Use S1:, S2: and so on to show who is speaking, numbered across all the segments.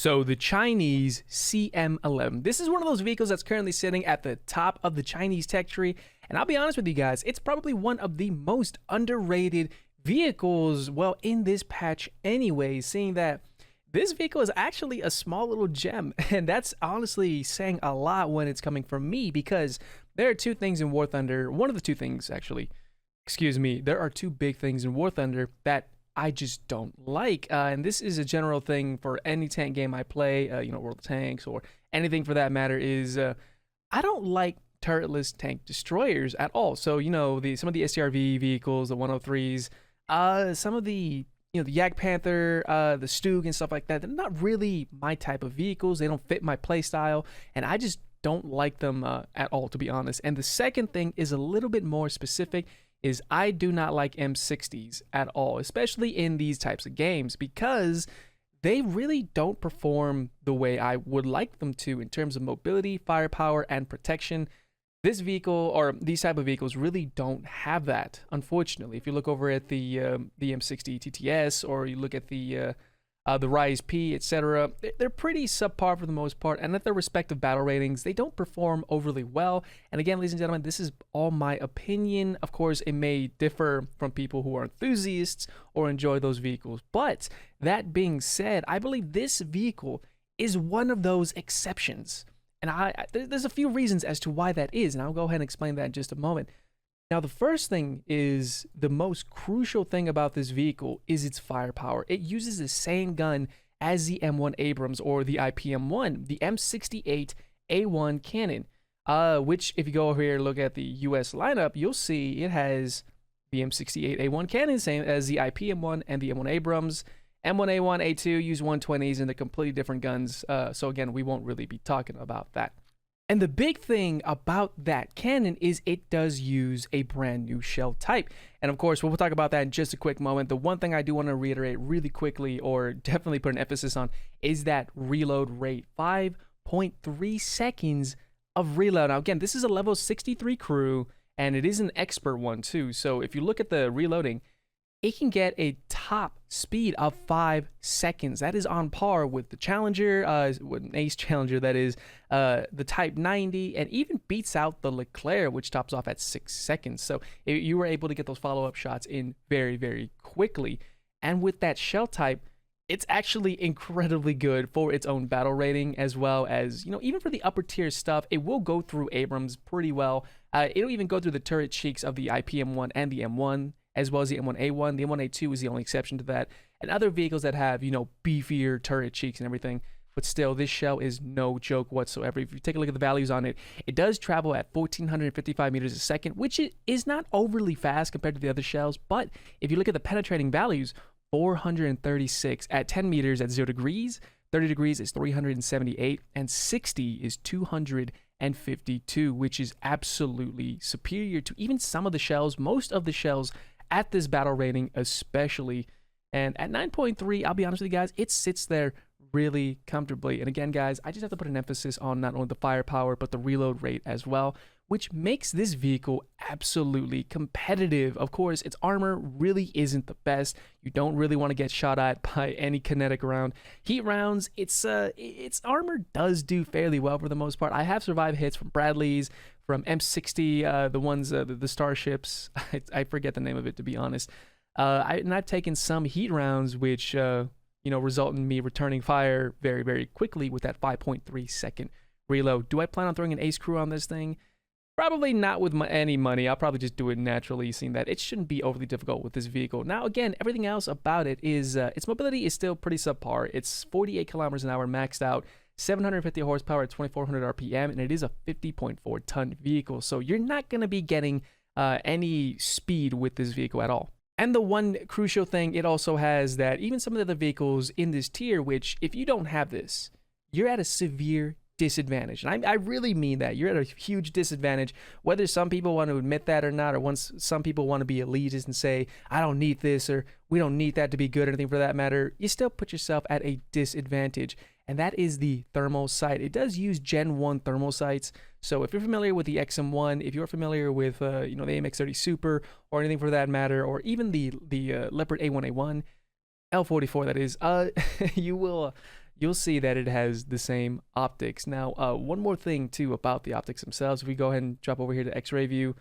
S1: So the Chinese CM11. This is one of those vehicles that's currently sitting at the top of the Chinese tech tree. And I'll be honest with you guys, it's probably one of the most underrated vehicles, well, in this patch anyway, seeing that this vehicle is actually a small little gem. And that's honestly saying a lot when it's coming from me, because there are two things in War Thunder. One of the two things, actually, excuse me, there are two big things in War Thunder that I just don't like. And this is a general thing for any tank game I play, World of Tanks or anything for that matter, is I don't like turretless tank destroyers at all. So, some of the SCRV vehicles, the 103s, some of the the Yak Panther, the Stug and stuff like that, they're not really my type of vehicles. They don't fit my playstyle, and I just don't like them at all, to be honest. And the second thing is a little bit more specific, is I do not like M60s at all, especially in these types of games, because they really don't perform the way I would like them to in terms of mobility, firepower, and protection. This vehicle, or these type of vehicles, really don't have that, unfortunately. If you look over at the M60 TTS, or you look at the Rise P, etc., they're pretty subpar for the most part, and at their respective battle ratings, they don't perform overly well. And again, ladies and gentlemen, this is all my opinion. Of course, it may differ from people who are enthusiasts or enjoy those vehicles. But that being said, I believe this vehicle is one of those exceptions. And there's a few reasons as to why that is, and I'll go ahead and explain that in just a moment. Now, the first thing is, the most crucial thing about this vehicle is its firepower. It uses the same gun as the M1 Abrams, or the IPM-1, the M68A1 cannon, which, if you go over here and look at the US lineup, you'll see it has the M68A1 cannon, same as the IPM-1 and the M1 Abrams. M1A1, A2 use 120s, and they're completely different guns. So again, we won't really be talking about that. And the big thing about that cannon is it does use a brand new shell type. And of course, we'll talk about that in just a quick moment. The one thing I do want to reiterate really quickly, or definitely put an emphasis on, is that reload rate. 5.3 seconds of reload. Now again, this is a level 63 crew, and it is an expert one too. So if you look at the reloading, it can get a top speed of 5 seconds. That is on par with the Challenger, with an Ace Challenger, that is, the Type 90, and even beats out the Leclerc, which tops off at 6 seconds. So you were able to get those follow-up shots in very, very quickly. And with that shell type, it's actually incredibly good for its own battle rating, as well as, even for the upper tier stuff, it will go through Abrams pretty well. It'll even go through the turret cheeks of the IPM-1 and the M1, as well as the M1A1. The M1A2 is the only exception to that, and other vehicles that have, beefier turret cheeks and everything. But still, this shell is no joke whatsoever. If you take a look at the values on it, it does travel at 1,455 meters a second, which is not overly fast compared to the other shells. But if you look at the penetrating values, 436 at 10 meters at 0 degrees, 30 degrees is 378, and 60 is 252, which is absolutely superior to even some of the shells, most of the shells at this battle rating especially. And at 9.3, I'll be honest with you guys, it sits there really comfortably. And again, guys, I just have to put an emphasis on not only the firepower, but the reload rate as well, which makes this vehicle absolutely competitive. Of course, its armor really isn't the best. You don't really want to get shot at by any kinetic round. Heat rounds, its armor does do fairly well for the most part. I have survived hits from Bradley's, from M60, the ones, the starships. I forget the name of it, to be honest. And I've taken some heat rounds, which result in me returning fire very, very quickly with that 5.3 second reload. Do I plan on throwing an ace crew on this thing? Probably not with any money. I'll probably just do it naturally, seeing that it shouldn't be overly difficult with this vehicle. Now, again, everything else about it is, its mobility is still pretty subpar. It's 48 kilometers an hour maxed out, 750 horsepower at 2,400 RPM, and it is a 50.4 ton vehicle. So you're not going to be getting any speed with this vehicle at all. And the one crucial thing it also has, that even some of the other vehicles in this tier, which if you don't have this, you're at a severe disadvantage. And I really mean that. You're at a huge disadvantage, whether some people want to admit that or not, or once some people want to be elitist and say, I don't need this, or we don't need that to be good, or anything for that matter, you still put yourself at a disadvantage. And that is the thermal sight. It does use Gen 1 thermal sights. So if you're familiar with the XM1, if you're familiar with the AMX30 Super, or anything for that matter, or even the Leopard A1A1, L44 that is, you'll see that it has the same optics. Now, one more thing too about the optics themselves. If we go ahead and drop over here to X-ray view,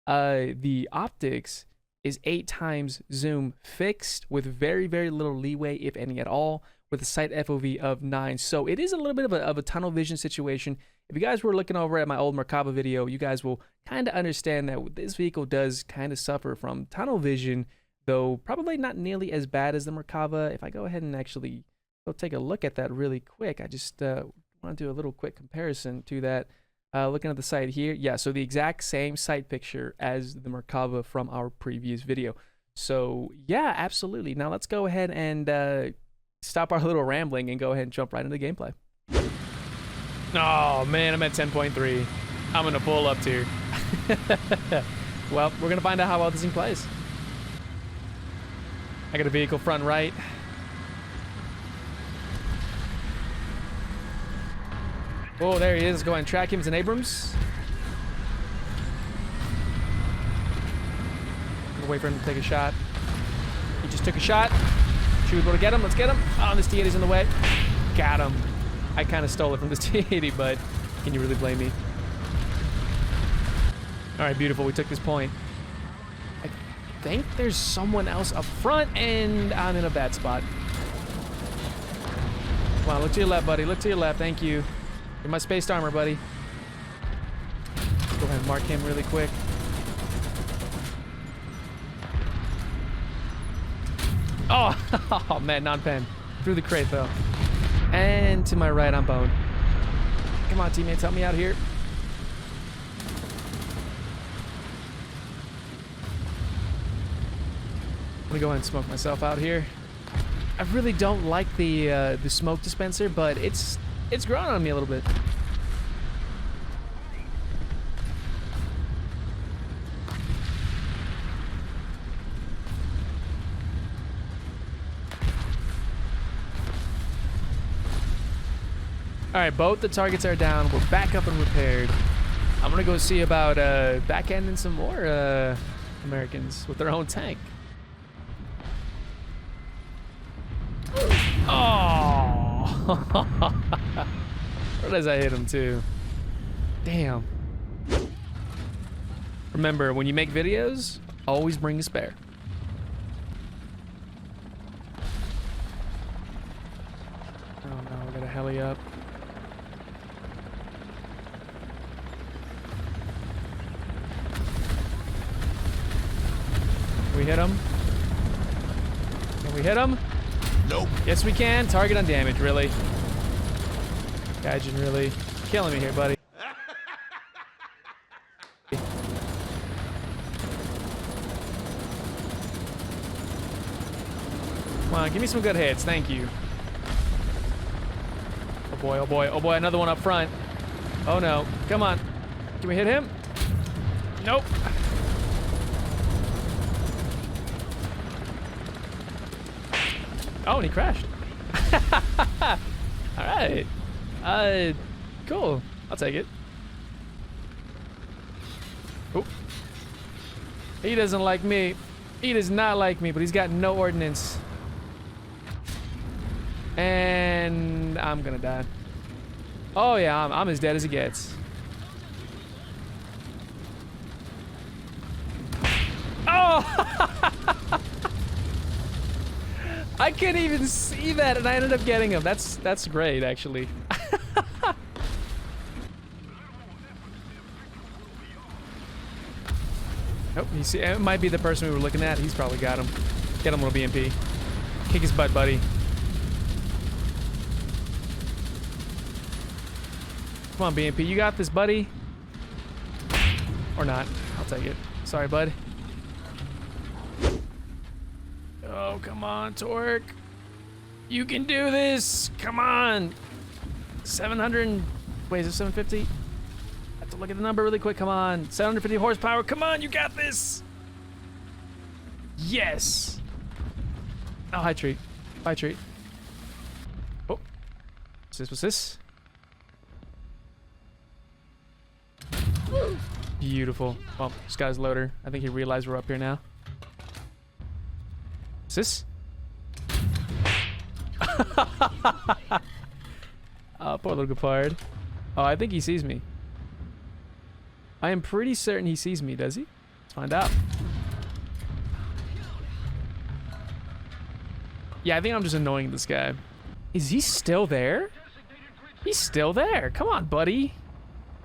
S1: the optics is 8 times zoom fixed with very, very little leeway, if any at all, with a sight FOV of 9. So it is a little bit of a tunnel vision situation. If you guys were looking over at my old Merkaba video, you guys will kind of understand that this vehicle does kind of suffer from tunnel vision, though probably not nearly as bad as the Merkaba. If I go ahead and actually go take a look at that really quick, I just want to do a little quick comparison to that. Looking at the site here, yeah, so the exact same site picture as the Merkaba from our previous video. So yeah, absolutely. Now let's go ahead and stop our little rambling and go ahead and jump right into the gameplay. Oh man, I'm at 10.3. I'm gonna pull up tier. Well, we're gonna find out how well this thing plays. I got a vehicle front right. Oh, there he is. Let's go ahead and track him. It's an Abrams. Wait for him to take a shot. He just took a shot. Should we be able to get him? Let's get him. Oh, this T-80's in the way. Got him. I kind of stole it from this T-80, but can you really blame me? All right, beautiful. We took this point. I think there's someone else up front, and I'm in a bad spot. Come on, look to your left, buddy. Look to your left. Thank you. You're my spaced armor, buddy. Go ahead and mark him really quick. Oh, oh man, non-pen. Through the crate, though. And to my right, I'm boned. Come on, teammates, help me out here. I'm gonna go ahead and smoke myself out here. I really don't like the smoke dispenser, but it's growing on me a little bit. All right, both the targets are down. We're back up and repaired. I'm gonna go see about back-ending some more Americans with their own tank. Oh! Or as I hit him too. Damn. Remember, when you make videos, always bring a spare. Oh no, we got a heli up. Can we hit him? Can we hit him? Nope. Yes, we can. Target on damage, really. Gaijin really killing me here, buddy. Come on, give me some good hits. Thank you. Oh boy, oh boy, oh boy, another one up front. Oh no. Come on. Can we hit him? Nope. Oh, and he crashed. All right. Cool. I'll take it. Oh. He doesn't like me. He does not like me, but he's got no ordnance. And I'm gonna die. Oh yeah, I'm as dead as it gets. Oh! I couldn't even see that, and I ended up getting him. That's great, actually. Oh, you see, it might be the person we were looking at. He's probably got him. Get him, little BMP. Kick his butt, buddy. Come on, BMP, you got this, buddy. Or not. I'll take it. Sorry, bud. Oh, come on, Torque. You can do this. Come on. 700. Wait, is it 750? I have to look at the number really quick. Come on. 750 horsepower. Come on, you got this. Yes. Oh, hi, treat. Bye, treat. Oh. What's this? What's this? Beautiful. Well, this guy's loader. I think he realized we're up here now. What's this? Oh, poor little Gepard. Oh, I think he sees me. I am pretty certain he sees me, does he? Let's find out. Yeah, I think I'm just annoying this guy. Is he still there? He's still there. Come on, buddy.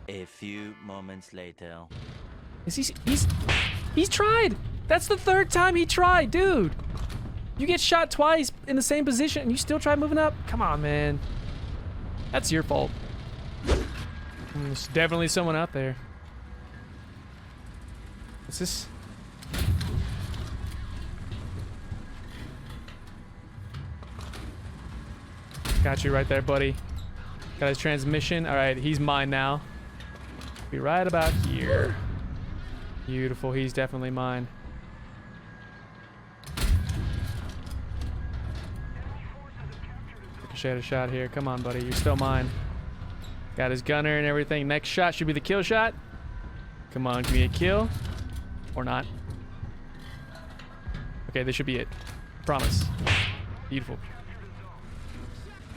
S2: A few moments later.
S1: Is he's tried. That's the third time he tried, dude. You get shot twice in the same position and you still try moving up? Come on, man. That's your fault. There's definitely someone out there. What's this? Got you right there, buddy. Got his transmission. All right, he's mine now. Be right about here. Beautiful. He's definitely mine. Ricochet a shot here. Come on, buddy. You're still mine. Got his gunner and everything. Next shot should be the kill shot. Come on, give me a kill. Or not. Okay, this should be it. Promise. Beautiful.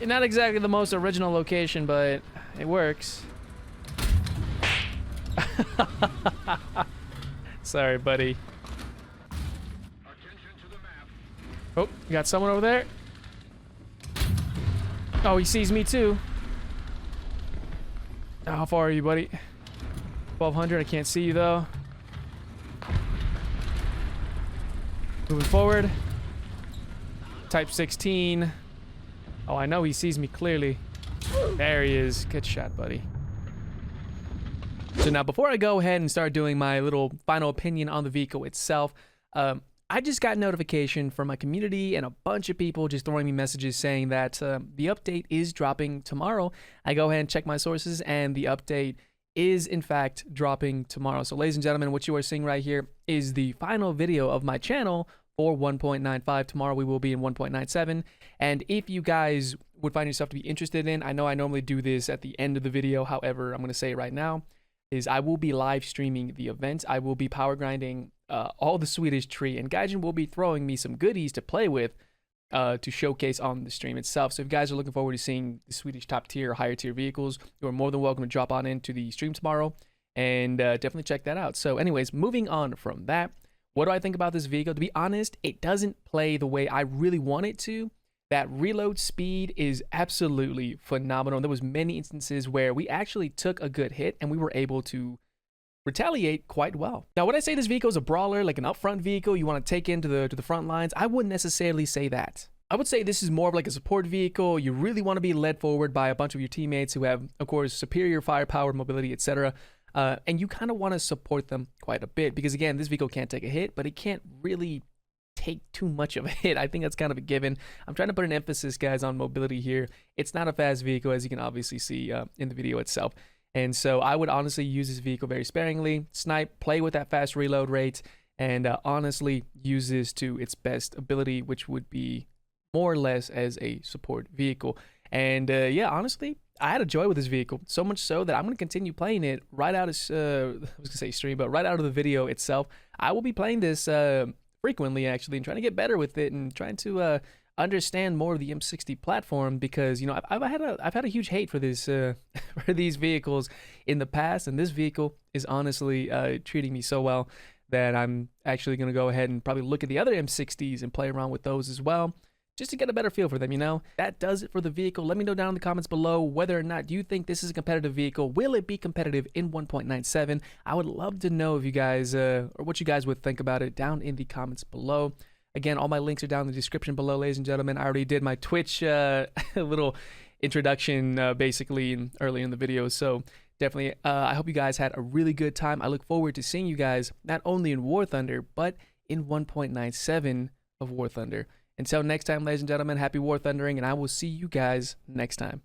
S1: Not exactly the most original location, but it works. Sorry, buddy. Oh, you got someone over there. Oh, he sees me too. Oh, how far are you, buddy? 1200. I can't see you though. Moving forward. Type 16. Oh, I know he sees me clearly. There he is. Good shot, buddy. So now, before I go ahead and start doing my little final opinion on the vehicle itself, I just got notification from my community and a bunch of people just throwing me messages saying that the update is dropping tomorrow. I go ahead and check my sources, and the update is in fact dropping tomorrow. So ladies and gentlemen, what you are seeing right here is the final video of my channel for 1.95. Tomorrow we will be in 1.97. And if you guys would find yourself to be interested in, I know I normally do this at the end of the video, however, I'm going to say it right now, is I will be live streaming the event. I will be power grinding all the Swedish tree, and Gaijin will be throwing me some goodies to play with to showcase on the stream itself. So if you guys are looking forward to seeing the Swedish top tier or higher tier vehicles, you are more than welcome to drop on into the stream tomorrow and definitely check that out. So anyways, moving on from that, what do I think about this vehicle? To be honest, it doesn't play the way I really want it to. That reload speed is absolutely phenomenal. There was many instances where we actually took a good hit and we were able to retaliate quite well. Now, would I say this vehicle is a brawler, like an upfront vehicle you want to take into the front lines? I wouldn't necessarily say that. I would say this is more of like a support vehicle. You really want to be led forward by a bunch of your teammates who have, of course, superior firepower, mobility, etc. And you kind of want to support them quite a bit because, again, this vehicle can't take a hit, but it can't really take too much of a hit. I think that's kind of a given. I'm trying to put an emphasis, guys, on mobility here. It's not a fast vehicle, as you can obviously see in the video itself. And so I would honestly use this vehicle very sparingly, snipe, play with that fast reload rate, and honestly use this to its best ability, which would be more or less as a support vehicle. And yeah, honestly, I had a joy with this vehicle, so much so that I'm going to continue playing it right out of, I was going to say stream, but right out of the video itself. I will be playing this frequently, actually, and trying to get better with it and trying to understand more of the M60 platform, because, you know, I've had a huge hate for this for these vehicles in the past, and this vehicle is honestly treating me so well that I'm actually going to go ahead and probably look at the other M60s and play around with those as well, just to get a better feel for them, you know. That does it for the vehicle. Let me know down in the comments below whether or not you think this is a competitive vehicle. Will it be competitive in 1.97? I would love to know if you guys, or what you guys would think about it down in the comments below. Again, all my links are down in the description below, ladies and gentlemen. I already did my Twitch little introduction basically early in the video, so definitely I hope you guys had a really good time. I look forward to seeing you guys not only in War Thunder, but in 1.97 of War Thunder. Until next time, ladies and gentlemen, happy War Thundering, and I will see you guys next time.